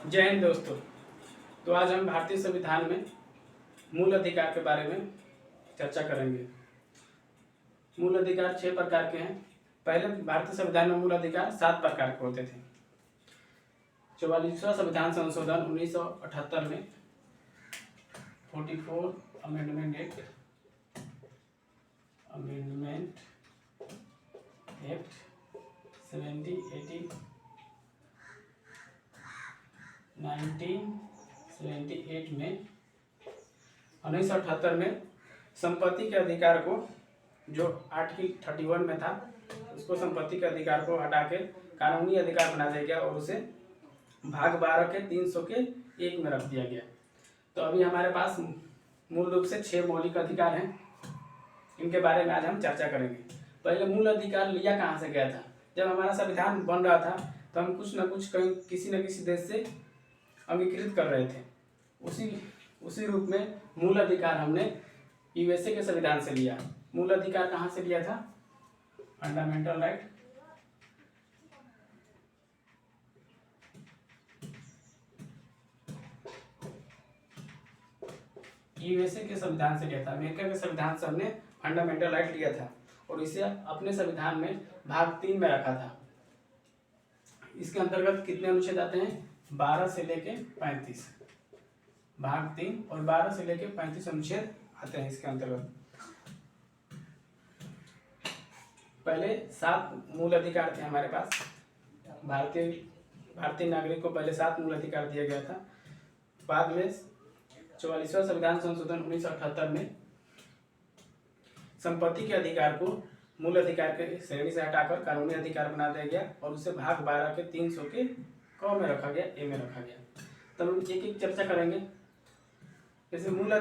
जय हिंद दोस्तों। तो आज हम भारतीय संविधान में मूल अधिकार के बारे में चर्चा करेंगे। मूल अधिकार 6 प्रकार के हैं। पहले भारतीय संविधान में मूल अधिकार 7 प्रकार के होते थे। 44वां संविधान संशोधन 1978 में 44 अमेंडमेंट एक्ट 1978 में 1978 में संपत्ति के अधिकार को, जो आर्टिकल 31 में था, उसको संपत्ति के अधिकार को हटा के कानूनी अधिकार बना दिया गया और उसे भाग 12 के 300 के 1 में रख दिया गया। तो अभी हमारे पास मूल रूप से 6 मौलिक अधिकार हैं। इनके बारे में आज हम चर्चा करेंगे। पहले मूल अधिकार लिया कहाँ से गया था? जब हमारा संविधान बन रहा था तो हम कुछ न कुछ कहीं किसी न किसी देश से अंगीकृत कर रहे थे। उसी रूप में मूल अधिकार हमने यूएसए के संविधान से लिया। मूल अधिकार कहाँ से लिया था? फंडामेंटल राइट यूएसए के संविधान से लिया था। अमेरिका के संविधान से हमने फंडामेंटल राइट लिया था और इसे अपने संविधान में भाग 3 में रखा था। इसके अंतर्गत कितने अनुच्छेद आते हैं? 12 से लेके 35। भाग 3 और 12 से लेके 35 अनुच्छेद आते हैं इसके अंतर्गत। पहले 7 मूल अधिकार थे हमारे पास। भारतीय नागरिक को पहले 7 मूल अधिकार दिया गया था। बाद में 44वां संविधान संशोधन 1978 में संपत्ति के अधिकार को मूल अधिकार के श्रेणी से हटाकर कानूनी अधिकार बना दिया गया और उसे भाग 12 के 300 के क में रखा गया, ए में रखा गया। तब हम एक एक चर्चा करेंगे। जैसे मूल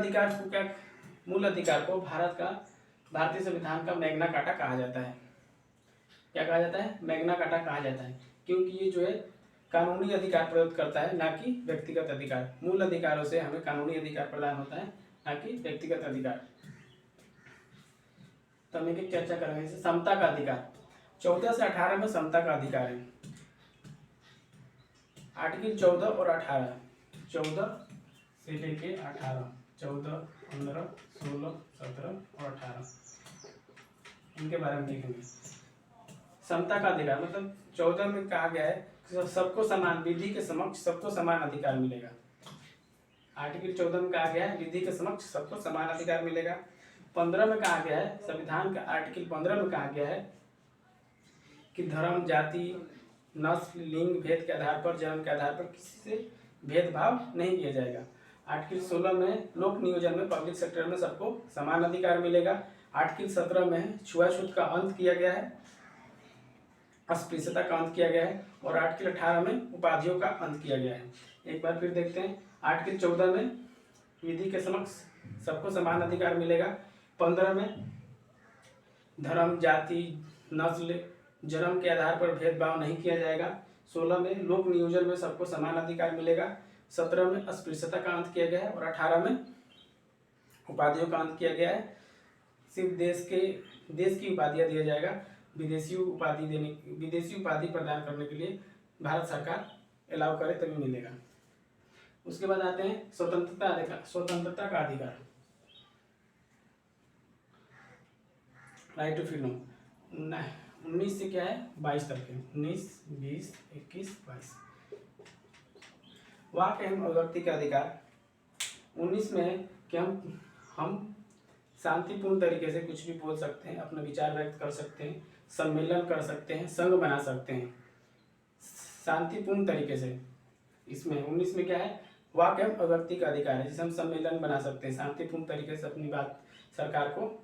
अधिकार को भारतीय संविधान का मैग्ना कार्टा कहा जाता है। क्या कहा जाता है? मैग्ना कार्टा कहा जाता है, क्योंकि ये जो है कानूनी अधिकार प्रयोग करता है, ना कि व्यक्तिगत अधिकार। मूल अधिकारों से हमें कानूनी अधिकार प्रदान होता है, ना कि व्यक्तिगत अधिकार। तो हम एक चर्चा करेंगे। जैसे समता का अधिकार 14 से 18 में समता का अधिकार है। आर्टिकल 14 और 18, 14 से लेके 18, 14, 15, 16, 17 और 18, इनके बारे में देखेंगे। समता का अधिकार मतलब 14 में कहा गया है कि सबको समान, विधि के समक्ष सबको समान अधिकार मिलेगा। आर्टिकल 14 में कहा गया है विधि के समक्ष सबको समान अधिकार मिलेगा। 15 में कहा गया है, संविधान का आर्टिकल 15 में कहा गया है कि धर्म, जाति, नस्ल, लिंग भेद के आधार पर, जन्म के आधार पर किसी से भेदभाव नहीं किया जाएगा। आर्टिकल 16 में लोक नियोजन में, पब्लिक सेक्टर में सबको समान अधिकार मिलेगा। आर्टिकल 17 में छुआछूत का अंत किया गया है, अस्पृश्यता का अंत किया गया है। और आर्टिकल 18 में उपाधियों का अंत किया गया है। एक बार फिर देखते हैं। आर्टिकल 14 में विधि के समक्ष सबको समान अधिकार मिलेगा। 15 में धर्म, जाति, नस्ल, जन्म के आधार पर भेदभाव नहीं किया जाएगा। 16 में लोक नियोजन में सबको समान अधिकार मिलेगा। 17 में अस्पृश्यता का अंत किया गया है और 18 में उपाधियों का अंत किया गया है। सिर्फ देश की उपाधियां दिया जाएगा। विदेशी उपाधि प्रदान करने के लिए भारत सरकार अलाउ करे तभी मिलेगा। उसके बाद आते हैं स्वतंत्रता का अधिकार, राइट टू फ्रीडम। 19 से क्या है? 22 तक है। 19, 20, 21, 22। वाक एवं अभिव्यक्ति का अधिकार 19 में है कि हम शांतिपूर्ण तरीके से कुछ भी बोल सकते हैं, अपने विचार व्यक्त कर सकते हैं, सम्मेलन कर सकते हैं, संघ बना सकते हैं शांतिपूर्ण तरीके से। इसमें 19 में क्या है? वाक एवं अभिव्यक्ति का अधिकार है, जिसे हम सम्मेलन बना सकते हैं, शांतिपूर्ण तरीके से अपनी बात सरकार को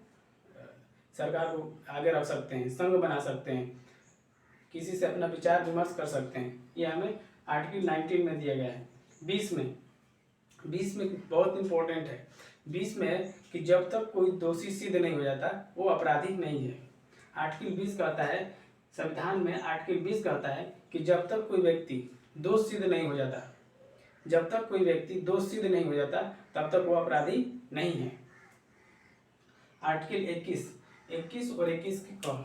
आगे रख सकते हैं, संघ बना सकते हैं, किसी से अपना विचार विमर्श कर सकते हैं। ये हमें आर्टिकल 19 में दिया गया है। 20 में बहुत इंपॉर्टेंट है। 20 में है कि जब तक कोई दोषी सिद्ध नहीं हो जाता वो अपराधी नहीं है। आर्टिकल 20 कहता है, संविधान में आर्टिकल 20 कहता है कि जब तक कोई व्यक्ति दोष सिद्ध नहीं हो जाता, तब तक वो अपराधी नहीं है। आर्टिकल 21 और 21 के कम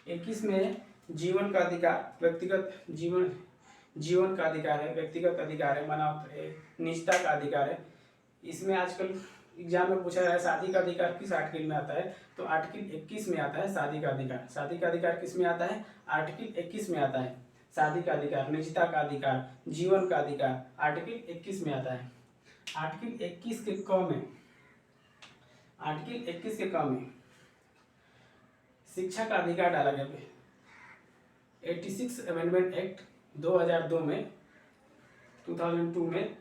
21 में जीवन का अधिकार, व्यक्तिगत जीवन का अधिकार है, व्यक्तिगत अधिकार है, मानव निजता का अधिकार है। इसमें आजकल एग्जाम में पूछा है शादी का अधिकार किस आर्टिकल में आता है, तो आर्टिकल 21 में आता है शादी का अधिकार। शादी का अधिकार किस में आता है, आर्टिकल 21 में आता है। शादी का अधिकार, निजता का अधिकार, जीवन का अधिकार आर्टिकल 21 में आता है। आर्टिकल 21 के क में, आर्टिकल 21 के क में शिक्षा का अधिकार डाला गया है। 86 अमेंडमेंट एक्ट 2002 में 2002 में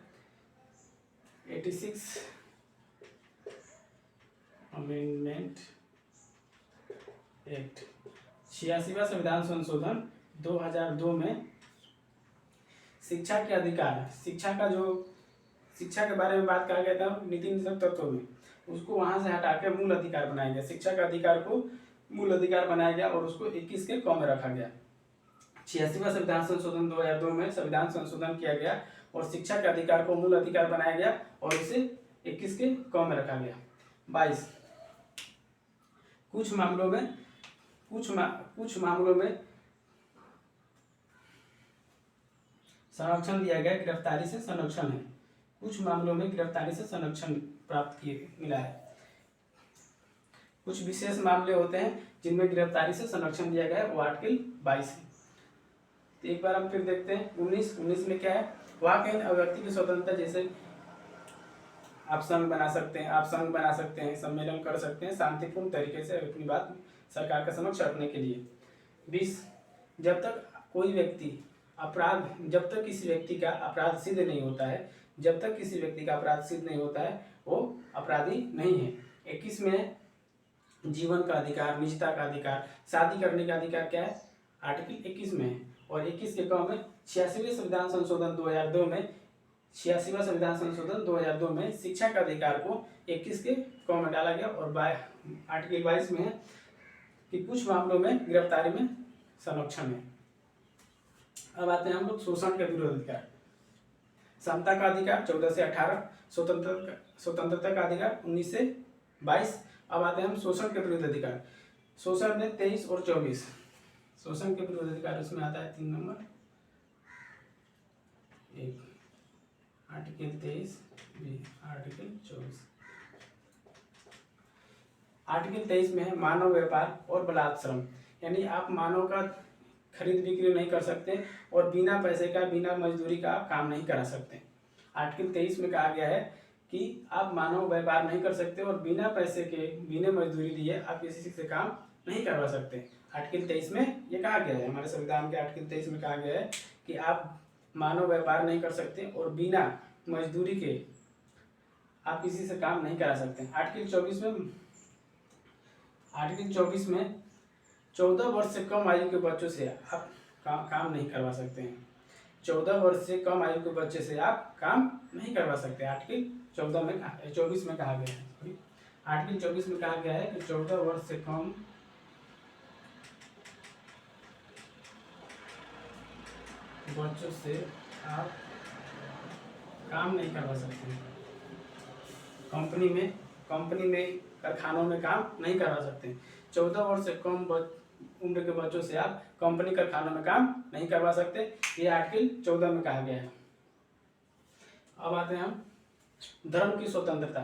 86 अमेंडमेंट एक्ट 86वां संविधान संशोधन 2002 में शिक्षा के अधिकार, शिक्षा के बारे में बात कहा गया था नीति निषेध तत्वों में, उसको वहां से हटा के मूल अधिकार बनाया गया। शिक्षा का अधिकार को मूल अधिकार बनाया गया और उसको 21 के क में रखा गया। 86वां संविधान संशोधन 2002 में संविधान संशोधन किया गया और शिक्षा के अधिकार को मूल अधिकार बनाया गया और उसे 21 के क में रखा गया। 22 कुछ मामलों में संरक्षण दिया गया, गिरफ्तारी से संरक्षण है। कुछ मामलों में गिरफ्तारी से संरक्षण प्राप्त मिला है। कुछ विशेष मामले होते हैं जिनमें गिरफ्तारी से संरक्षण दिया गया है, वो आर्टिकल 22 है। तो एक बार हम फिर देखते हैं 19 में क्या है, वहाँ कहीं अभिव्यक्ति की स्वतंत्रता, जैसे आप संघ बना सकते हैं, सम्मेलन कर सकते हैं शांतिपूर्ण तरीके से अपनी बात सरकार के समक्ष रखने के लिए। 20 जब तक किसी व्यक्ति का अपराध सिद्ध नहीं होता है, वो अपराधी नहीं है। 21 में जीवन का अधिकार, निजता का अधिकार, शादी करने का अधिकार क्या है, आर्टिकल 21 में है। और 21 के क में 86वें संविधान संशोधन 2002 में शिक्षा का अधिकार को 21 के क में डाला गया और आर्टिकल 22 में है कि कुछ मामलों में गिरफ्तारी में संरक्षण है। अब आते हैं हम लोग शोषण के विरोध अधिकार। समता का अधिकार 14 से 18, स्वतंत्रता का अधिकार 19 से 22। अब आते हैं हम शोषण के विरुद्ध अधिकार। शोषण में 23 और 24, शोषण के विरुद्ध अधिकार उसमें आता है 3 नंबर, एक आर्टिकल 23 आर्टिकल 24। आर्टिकल 23 में है मानव व्यापार और बलात्श्रम, यानी आप मानव का खरीद बिक्री नहीं कर सकते और बिना पैसे का, बिना मजदूरी का आप काम नहीं करा सकते। आर्टिकल 23 में कहा गया है कि आप मानव व्यापार नहीं कर सकते और बिना पैसे के, बिना मजदूरी दिए आप किसी से काम नहीं करवा सकते। आर्टिकल 23 में ये कहा गया है, हमारे संविधान के आर्टिकल 23 में कहा गया है कि आप मानव व्यापार नहीं कर सकते और बिना मजदूरी के आप किसी से काम नहीं करा सकते। आर्टिकल 24 में 14 वर्ष से कम आयु के बच्चों से आप काम नहीं करवा सकते हैं। 14 वर्ष से कम आयु के बच्चे से आप काम नहीं करवा सकते। आर्टिकल 24 में कहा गया है, आर्टिकल 24 में कहा गया है कि 14 वर्ष से कम बच्चों से आप काम नहीं करवा सकते हैं। कंपनी में, कारखानों में काम नहीं करवा सकते। 14 वर्ष से कम उम्र के बच्चों से आप कंपनी, कारखानों में काम नहीं करवा सकते। ये आर्टिकल 14 में कहा गया है। अब आते हैं हम धर्म की स्वतंत्रता।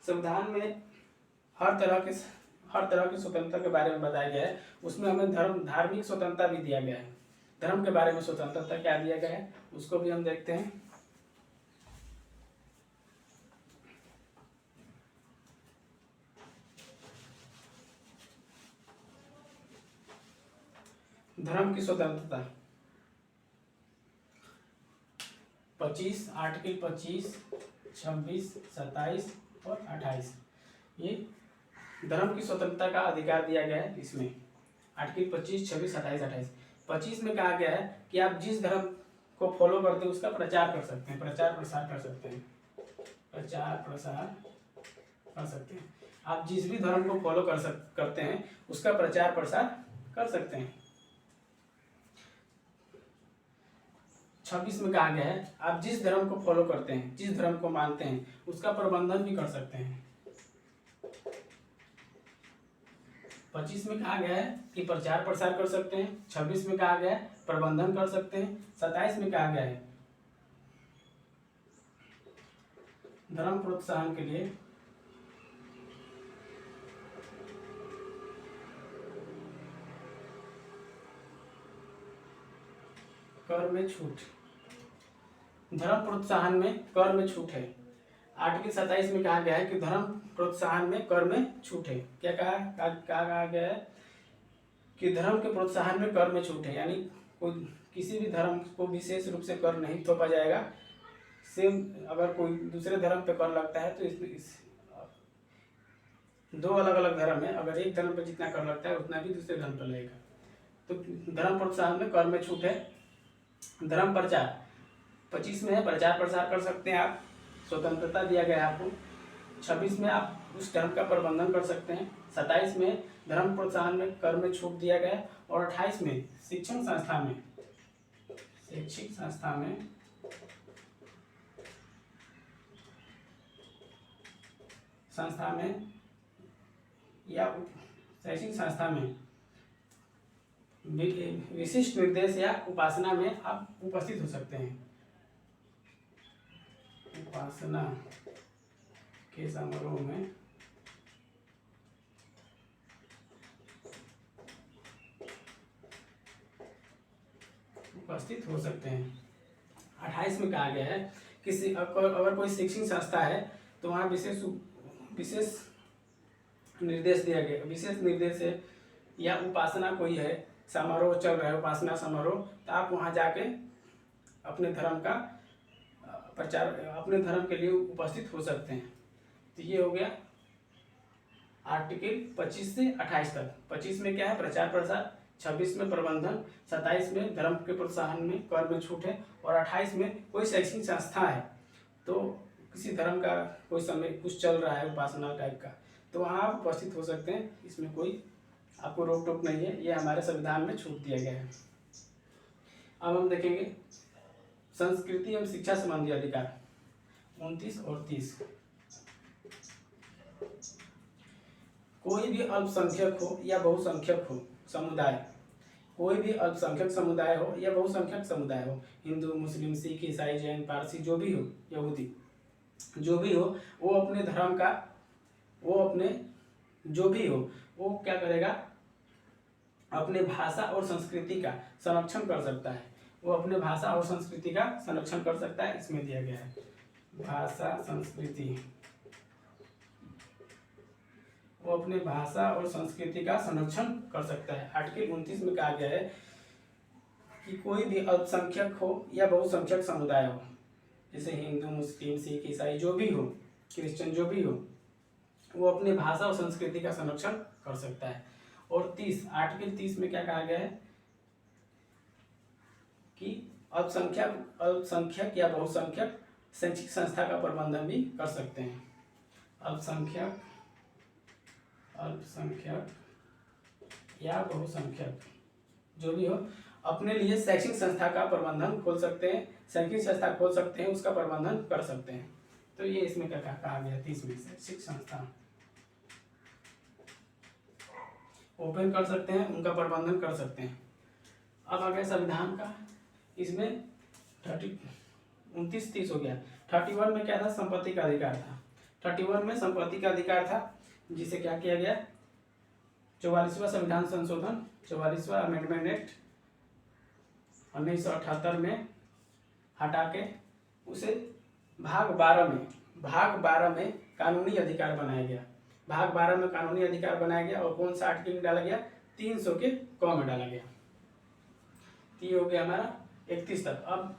संविधान में हर तरह की स्वतंत्रता के बारे में बताया गया है। उसमें हमें धार्मिक स्वतंत्रता भी दिया गया है। धर्म के बारे में स्वतंत्रता क्या दिया गया है उसको भी हम देखते हैं। धर्म की स्वतंत्रता 25, आर्टिकल 25, 26, 27 और 28, ये धर्म की स्वतंत्रता का अधिकार दिया गया है। इसमें आर्टिकल 25, 26, 27, 28। 25 में कहा गया है कि आप जिस धर्म को फॉलो करते हैं उसका प्रचार कर सकते हैं, प्रचार प्रसार कर सकते हैं, प्रचार प्रसार कर सकते हैं। आप जिस भी धर्म को फॉलो करते हैं उसका प्रचार प्रसार कर सकते हैं। 26 में कहा गया है आप जिस धर्म को फॉलो करते हैं, जिस धर्म को मानते हैं उसका प्रबंधन भी कर सकते हैं, 25 में कहा गया है कि प्रचार प्रसार कर सकते हैं। 26 में कहा गया है प्रबंधन कर सकते हैं। 27 में कहा गया है धर्म प्रोत्साहन के लिए कर में छूट। धर्म प्रोत्साहन में कर में छूट है। आर्टिकल 27 में कहा गया है कि धर्म प्रोत्साहन में कर में छूट है। क्या कहा गया है कि धर्म के प्रोत्साहन में कर में छूट है, यानी कोई किसी भी धर्म को विशेष रूप से कर नहीं थोपा जाएगा। सेम अगर कोई दूसरे धर्म पे कर लगता है तो इस दो अलग अलग धर्म है, अगर एक धर्म पे जितना कर लगता है उतना भी दूसरे धर्म पर लगेगा। तो धर्म प्रोत्साहन में कर में छूट है। धर्म प्रचार 25 में है प्रचार प्रसार कर सकते हैं आप, स्वतंत्रता दिया गया है आपको। 26 में आप उस धर्म का प्रबंधन कर सकते हैं। 27 में धर्म प्रोत्साहन में कर में छूट दिया गया है। और 28 में शैक्षिक संस्था में या शैक्षिक संस्था में विशिष्ट निर्देश या उपासना में आप उपस्थित हो सकते हैं। उपासना के समारोह में उपस्थित हो सकते हैं। 28 में कहा गया है कि अगर कोई शैक्षिक संस्था है तो वहाँ विशेष निर्देश दिया गया, विशेष निर्देश है या उपासना कोई है, समारोह चल रहा है उपासना समारोह, तो आप वहाँ जाके अपने धर्म का प्रचार अपने धर्म के लिए उपस्थित हो सकते हैं। तो ये हो गया आर्टिकल 25 से 28 तक। 25 में क्या है प्रचार प्रसार, 26 में प्रबंधन, 27 में धर्म के प्रोत्साहन में कर में छूट है, और 28 में कोई शैक्षणिक संस्था है तो किसी धर्म का कोई समय कुछ चल रहा है उपासना टाइप का, तो वहाँ आप उपस्थित हो सकते हैं। इसमें कोई आपको रोक टोक नहीं है, ये हमारे संविधान में छूट दिया गया है। अब हम देखेंगे संस्कृति एवं शिक्षा संबंधी अधिकार 29 और 30। कोई भी अल्पसंख्यक हो या बहुसंख्यक हो समुदाय, कोई भी अल्पसंख्यक समुदाय हो या बहुसंख्यक समुदाय हो, हिंदू मुस्लिम सिख ईसाई जैन पारसी जो भी हो, यहूदी जो भी हो, वो अपने धर्म का जो भी हो वो क्या करेगा, अपने भाषा और संस्कृति का संरक्षण कर सकता है। वो अपने भाषा और संस्कृति का संरक्षण कर सकता है। इसमें दिया गया है भाषा संस्कृति, वो अपने भाषा और संस्कृति का संरक्षण कर सकता है। आर्टिकल 29 में कहा गया है कि कोई भी अल्पसंख्यक हो या बहुसंख्यक समुदाय हो, जैसे हिंदू मुस्लिम सिख ईसाई जो भी हो, क्रिश्चियन जो भी हो, वो अपने भाषा और संस्कृति का संरक्षण कर सकता है। और आर्टिकल 30 में क्या कहा गया है कि अल्पसंख्यक या बहुसंख्यक शैक्षिक संस्था का प्रबंधन भी कर सकते हैं। अल्पसंख्यक या बहुसंख्यक जो भी हो अपने लिए शैक्षिक संस्था का प्रबंधन खोल सकते हैं, शैक्षिक संस्था खोल सकते हैं, उसका प्रबंधन कर सकते हैं। तो ये इसमें क्या कहा गया 30 में शैक्षिक संस्था ओपन कर सकते हैं, उनका प्रबंधन कर सकते हैं। अब आ गया संविधान का, इसमें 29-30 हो गया। 31 में क्या था, संपत्ति का अधिकार था। 31 में संपत्ति का अधिकार था, जिसे क्या किया गया 44वां संविधान संशोधन 44वां अमेंडमेंट एक्ट 1978 में हटा के उसे भाग 12 में कानूनी अधिकार बनाया गया। भाग 12 में कानूनी अधिकार बनाया गया और कौन सा आर्टिकल में डाला गया 300 के क में डाला गया। ये हो गया हमारा 31 तक। अब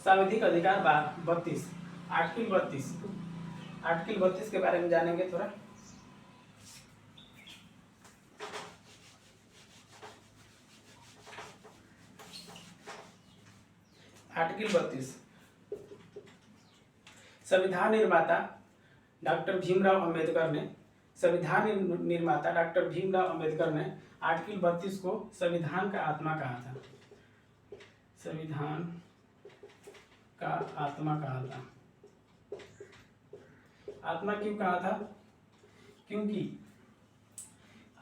सांविधिक अधिकार 32 आर्टिकल 32 के बारे में जानेंगे थोड़ा। आर्टिकल 32 संविधान निर्माता डॉक्टर भीमराव अंबेडकर ने आर्टिकल 32 को संविधान का आत्मा कहा था। संविधान का आत्मा कहा था। आत्मा क्यों कहा था? क्योंकि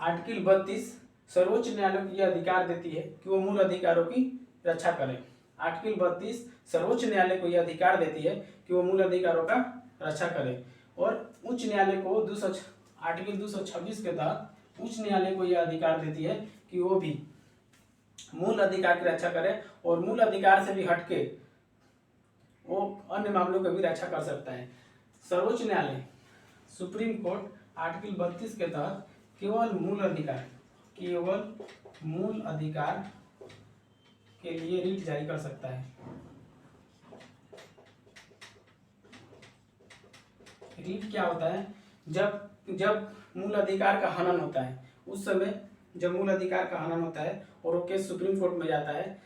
आर्टिकल 32 सर्वोच्च न्यायालय को यह अधिकार देती है कि वो मूल अधिकारों की रक्षा करे। आर्टिकल 32 सर्वोच्च न्यायालय को यह अधिकार देती है कि वो मूल अधिकारों का रक्षा करे। और उच्च न्यायालय को आर्टिकल 226 के तहत उच्च न्यायालय को यह अधिकार देती है कि वो भी मूल अधिकार की रक्षा करे और मूल अधिकार से भी हटके वो अन्य मामलों की भी रक्षा कर सकता है। सर्वोच्च न्यायालय सुप्रीम कोर्ट आर्टिकल 32 के तहत केवल मूल अधिकार के लिए रीट जारी कर सकता है। रीट क्या होता है? जब मूल अधिकार का हनन होता है, उस समय जब मूल अधिकार का हनन होता है और वो केस सुप्रीम कोर्ट में जाता है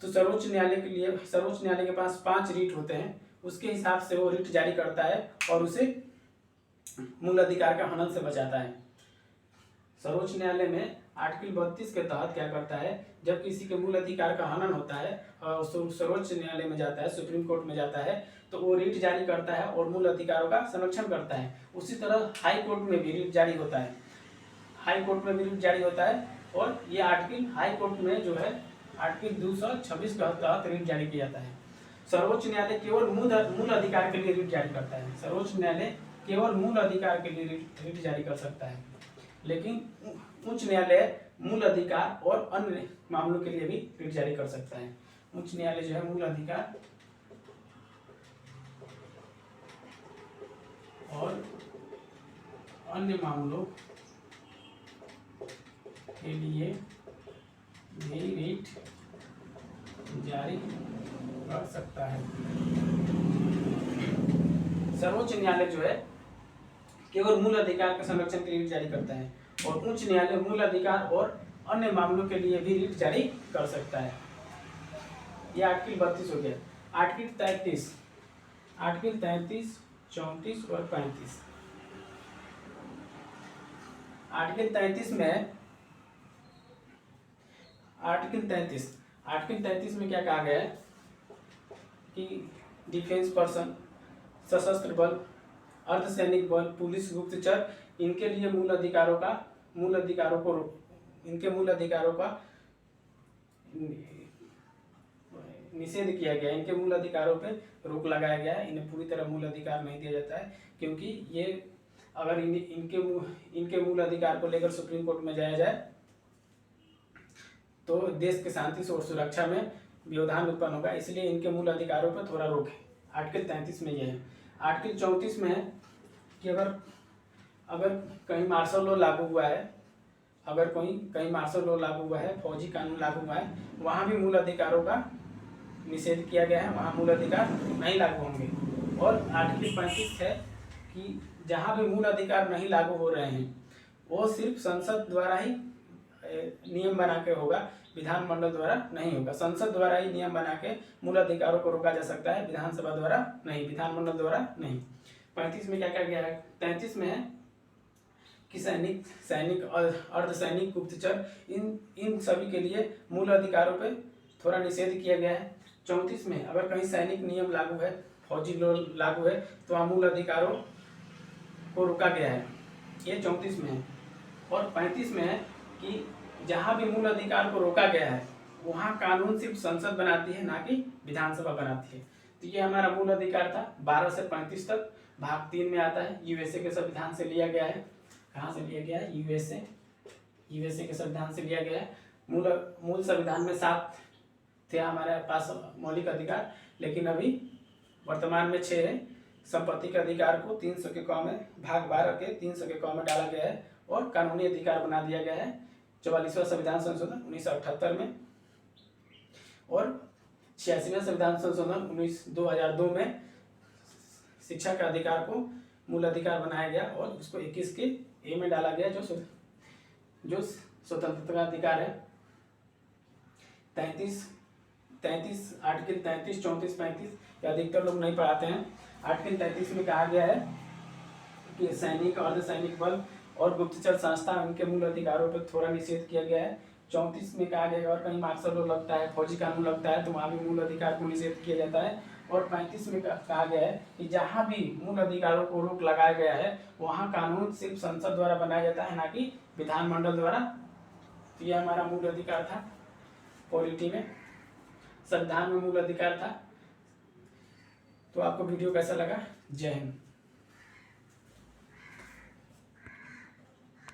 तो सर्वोच्च न्यायालय के पास 5 रीट होते हैं। उसके हिसाब से वो रीट जारी करता है और उसे मूल अधिकार का हनन से बचाता है। सर्वोच्च न्यायालय में आर्टिकल 32 के तहत क्या करता है, जब किसी के मूल अधिकार का हनन होता है और सर्वोच्च न्यायालय में जाता है, सुप्रीम कोर्ट में जाता है, तो वो रीट जारी करता है और मूल अधिकारों का संरक्षण करता है। उसी तरह हाई कोर्ट में भी रीट जारी होता है। और ये आर्टिकल हाई कोर्ट में जो है आर्टिकल 226 के तहत रीट जारी किया जाता है। सर्वोच्च न्यायालय केवल मूल अधिकार के लिए रीट जारी करता है। सर्वोच्च न्यायालय केवल मूल अधिकार के लिए रीट जारी कर सकता है, लेकिन उच्च न्यायालय मूल अधिकार और अन्य मामलों के लिए भी रीट जारी कर सकता है। उच्च न्यायालय जो है मूल अधिकार और अन्य मामलों के लिए भी रीट जारी कर सकता है। सर्वोच्च न्यायालय जो है केवल मूल अधिकार के संरक्षण के लिए रीट जारी करता है और उच्च न्यायालय मूल अधिकार और अन्य मामलों के लिए भी रीट जारी कर सकता है। यह आर्टिकल 32 हो गया। आर्टिकल 33, 34 और 35। आर्टिकल 33 में क्या कहा गया है कि डिफेंस पर्सन, सशस्त्र बल, अर्धसैनिक बल, पुलिस, गुप्तचर, इनके लिए मूल अधिकारों का निषेध किया गया है। इनके मूल अधिकारों पे रोक लगाया गया है। इन्हें पूरी तरह मूल अधिकार नहीं दिया जाता है, क्योंकि ये अगर इनके मूल अधिकार को लेकर सुप्रीम कोर्ट में जाया जाए तो देश के शांति और सुरक्षा में व्यवधान उत्पन्न होगा, इसलिए इनके मूल अधिकारों पर थोड़ा रोक है। आर्टिकल 33 में यह है। आर्टिकल 34 में है कि अगर कहीं मार्शल लॉ लागू हुआ है, फौजी कानून लागू हुआ है, वहाँ भी मूल अधिकारों का निषेध किया गया है, वहाँ मूल अधिकार नहीं लागू होंगे। और आर्टिकल 35 है कि जहाँ भी मूल अधिकार नहीं लागू हो रहे हैं वो सिर्फ संसद द्वारा ही नियम बना के होगा, विधानमंडल द्वारा नहीं होगा। संसद द्वारा ही नियम बना के मूल अधिकारों को रोका जा सकता है, विधानसभा द्वारा नहीं, विधानमंडल द्वारा नहीं। 35 में क्या क्या गया है? 33 में है कि सैनिक अर्धसैनिक, गुप्तचर, इन सभी के लिए मूल अधिकारों पे थोड़ा निषेध किया गया है। 34 में अगर कहीं सैनिक नियम लागू है, फौजी लॉ लागू है, तो वहाँ मूल अधिकारों को रोका गया है। ये 34 में है। और 35 में है कि जहाँ भी मूल अधिकार को रोका गया है वहाँ कानून सिर्फ संसद बनाती है, ना कि विधानसभा बनाती है। तो ये हमारा मूल अधिकार था 12 से 35 तक। भाग 3 में आता है, यूएसए के संविधान से लिया गया है। कहाँ से लिया गया है? यूएसए के संविधान से लिया गया है। मूल संविधान में 7 थे हमारे पास मौलिक अधिकार, लेकिन अभी वर्तमान में 6 है। संपत्ति के अधिकार को 300 के क में, भाग 12 के 300 के क में डाला गया है और कानूनी अधिकार बना दिया गया है 44वां संविधान संशोधन 1978 में। और 86वां संविधान संशोधन 2002 में शिक्षा के अधिकार को मूल अधिकार बनाया गया और उसको 21 के ए में डाला गया, जो स्वतंत्रता का अधिकार है। 33 आर्टिकल 33, 34, 35 अधिकतर लोग नहीं पढ़ाते हैं। आर्टिकल 33 में कहा गया है कि सैनिक, अर्धसैनिक बल और गुप्तचर संस्था, उनके मूल अधिकारों पर थोड़ा निषेध किया गया है। 34 में कहा गया और कहीं मार्शल लॉ लगता है, फौजी कानून लगता है, तो वहाँ भी मूल अधिकार को निषेध किया जाता है। और 35 में कहा गया है कि जहाँ भी मूल अधिकारों को रोक लगाया गया है वहाँ कानून सिर्फ संसद द्वारा बनाया जाता है, ना कि विधानमंडल द्वारा। तो यह हमारा मूल अधिकार था पॉलिटी में, संविधान में मूल अधिकार था। तो आपको वीडियो कैसा लगा? जय हिंद।